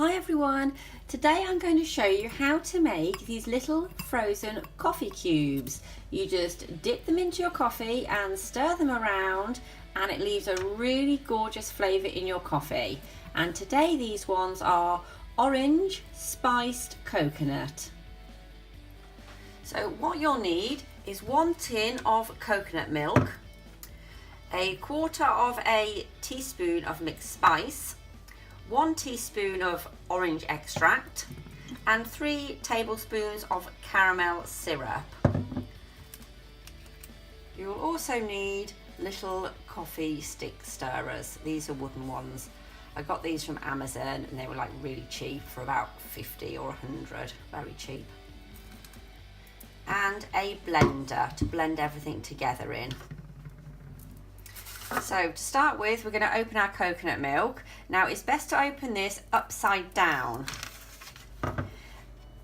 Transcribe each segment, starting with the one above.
Hi everyone, today I'm going to show you how to make these little frozen coffee cubes. You just dip them into your coffee and stir them around and it leaves a really gorgeous flavour in your coffee. And today these ones are orange spiced coconut. So what you'll need is 1 tin of coconut milk, a quarter of a teaspoon of mixed spice, 1 teaspoon of orange extract and 3 tablespoons of caramel syrup. You will also need little coffee stick stirrers. These are wooden ones. I got these from Amazon and they were like really cheap for about 50 or 100, very cheap. And a blender to blend everything together in. So to start with, we're going to open our coconut milk. Now it's best to open this upside down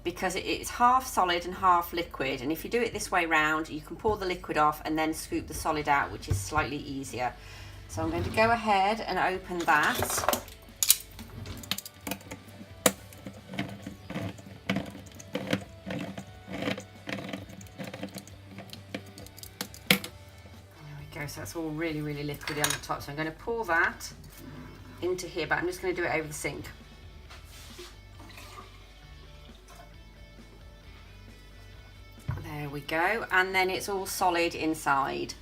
because it's half solid and half liquid, and if you do it this way round you can pour the liquid off and then scoop the solid out, which is slightly easier. So I'm going to go ahead and open that. So that's all really liquidy on the top, so I'm going to pour that into here, but I'm just going to do it over the sink. There we go, and then it's all solid inside,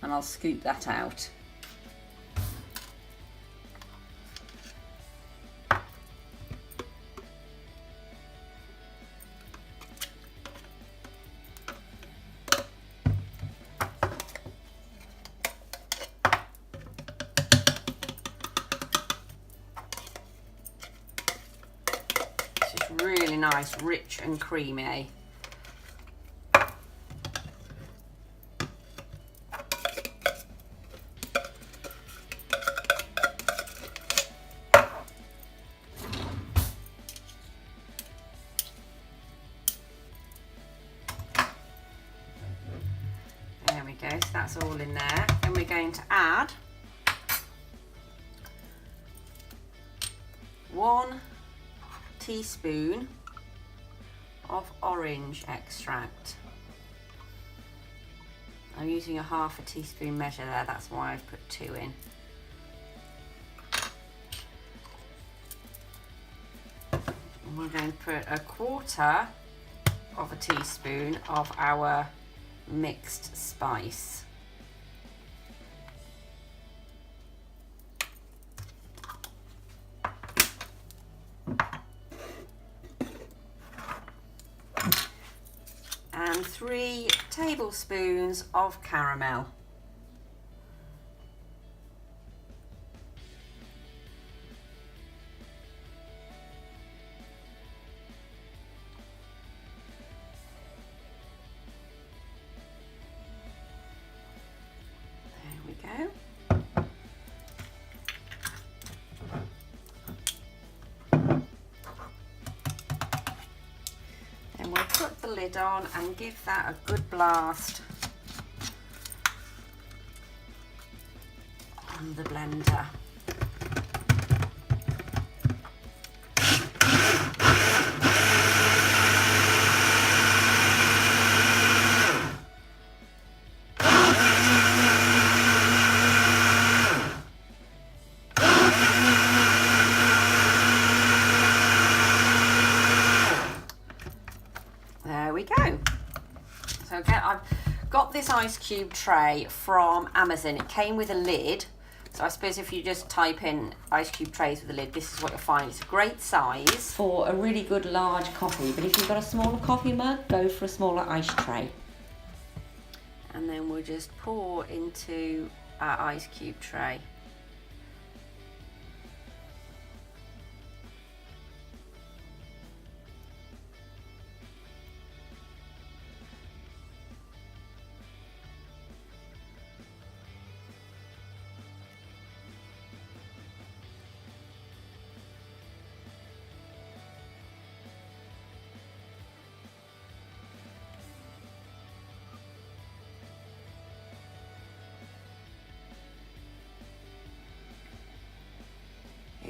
and I'll scoop that out. Really nice, rich and creamy. There we go, so that's all in there. Then we're going to add 1 teaspoon of orange extract. I'm using a ½ teaspoon measure there, that's why I've put 2 in. And we're going to put a quarter of a teaspoon of our mixed spice. And 3 tablespoons of caramel. There we go. And we'll put the lid on and give that a good blast on the blender. There we go. So again, I've got this ice cube tray from Amazon. It came with a lid, so I suppose if you just type in ice cube trays with a lid, this is what you'll find. It's a great size for a really good large coffee, but if you've got a smaller coffee mug, go for a smaller ice tray. And then we'll just pour into our ice cube tray.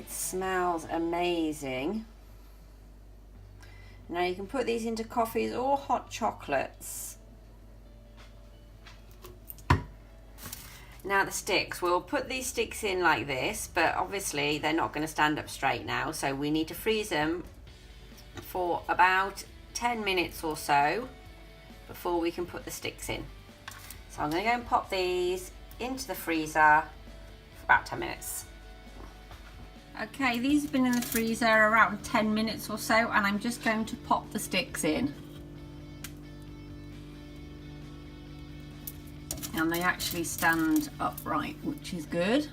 It smells amazing. Now you can put these into coffees or hot chocolates. Now the sticks, we'll put these sticks in like this, but obviously they're not going to stand up straight now, so we need to freeze them for about 10 minutes or so before we can put the sticks in. So I'm going to go and pop these into the freezer for about 10 minutes. Okay, these have been in the freezer around 10 minutes or so, and I'm just going to pop the sticks in. And they actually stand upright, which is good.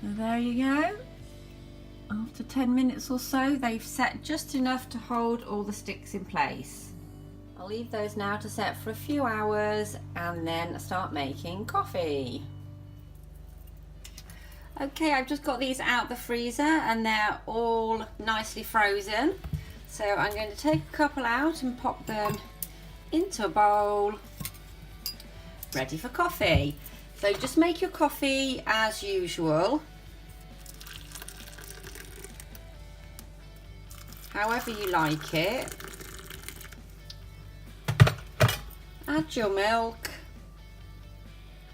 So there you go. After 10 minutes or so, they've set just enough to hold all the sticks in place. I'll leave those now to set for a few hours and then start making coffee. Okay, I've just got these out the freezer and they're all nicely frozen. So I'm going to take a couple out and pop them into a bowl, ready for coffee. So just make your coffee as usual, however you like it. Add your milk.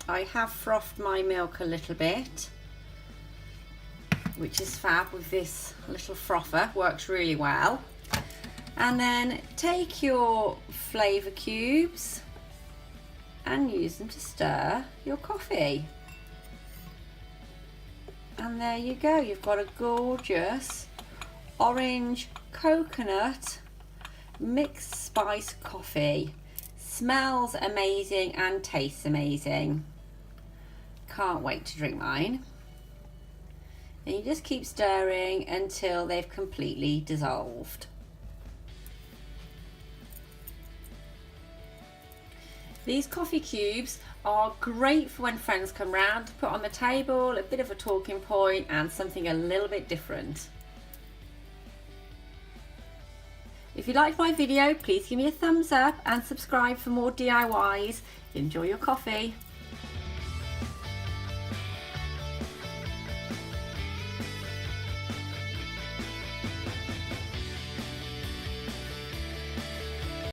I have frothed my milk a little bit, which is fab with this little frother, works really well. And then take your flavour cubes and use them to stir your coffee. And there you go, you've got a gorgeous orange coconut mixed spice coffee. Smells amazing and tastes amazing. Can't wait to drink mine. And you just keep stirring until they've completely dissolved. These coffee cubes are great for when friends come round to put on the table, a bit of a talking point and something a little bit different. If you liked my video, please give me a thumbs up and subscribe for more DIYs. Enjoy your coffee.